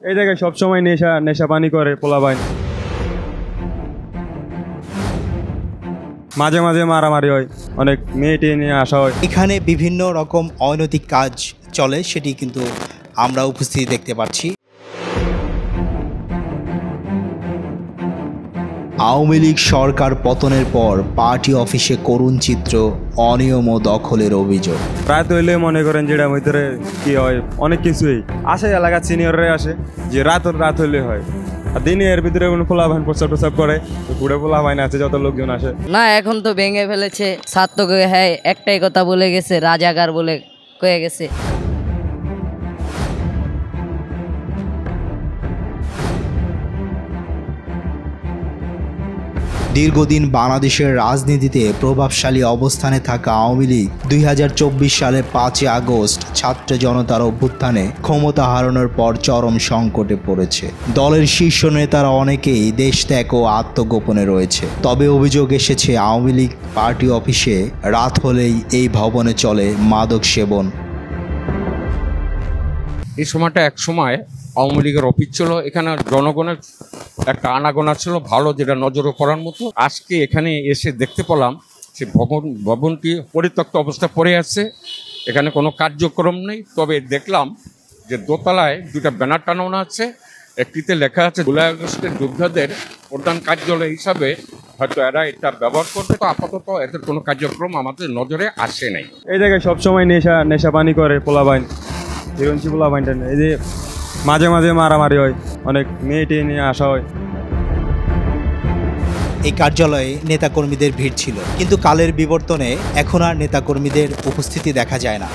এই জায়গায় সবসময় নেশা নেশা পানি করে পোলাপান, মাঝে মাঝে মারামারি হয়, অনেক মেয়েটি নিয়ে আসা হয়। এখানে বিভিন্ন রকম অনৈতিক কাজ চলে, সেটি কিন্তু আমরা উপস্থিতি দেখতে পাচ্ছি। আওয়ামী লীগ সরকার পতনের পর পার্টি অফিসে করুণ চিত্র, অনিয়ম ও দখলের অভিযোগ। রাত হইলে মনে করেন যেটা ভিতরে কি হয়, অনেক কিছুই আসে, এলাকার সিনিয়ররাই আসে, যে রাত হইলে হয়। আর দিনে এর ভিতরে কোনো পোলাপান প্রস্রাব করে, পুরো পোলাপান আছে, যত লোকজন আসে। না, এখন তো ভেঙে ফেলেছে ছাত্রকে। হ্যাঁ, একটাই কথা বলে গেছে, রাজাকার বলে কয়ে গেছে। দীর্ঘদিন বাংলাদেশের রাজনীতিতে প্রভাবশালী অবস্থানে থাকা আওয়ামী লীগ 2024 সালের 5 আগস্ট ছাত্র জনতার অভ্যুত্থানে ক্ষমতা হারানোর পর চরম সংকটে পড়েছে। দলের শীর্ষ নেতারা অনেকেই দেশ ত্যাগ ও আত্মগোপনে রয়েছে। তবে অভিযোগ এসেছে আওয়ামী লীগ পার্টি অফিসে রাত হলেই এই ভবনে চলে মাদক সেবন। এই সময়টা এক সময় আওয়ামী লীগের অফিস ছিল, এখানে জনগণের একটা আনাগোনা ছিল ভালো, যেটা নজরে পড়ার মতো। আজকে এখানে এসে দেখতে পেলাম সে ভবনটি পরিত্যক্ত অবস্থা পড়ে আছে, এখানে কোনো কার্যক্রম নেই। তবে দেখলাম যে দোতলায় দুটা ব্যানার টানানো আছে, একটিতে লেখা আছে জুলাই আগস্টের যোদ্ধাদের প্রধান কার্যালয় হিসাবে হয়তো এরা এটা ব্যবহার করবে। তো আপাতত এদের কোনো কার্যক্রম আমাদের নজরে আসে নাই। এই জায়গায় সবসময় নেশা পানি করে পোলাপান, হিরঞ্চি পোলাপানটা, এই যে মাঝে মাঝে মারামারি হয়, অনেক মেয়েটি নিয়ে আসা হয়। এই কার্যালয়ে নেতাকর্মীদের ভিড় ছিল, কিন্তু কালের বিবর্তনে এখন আর নেতাকর্মীদের উপস্থিতি দেখা যায় না।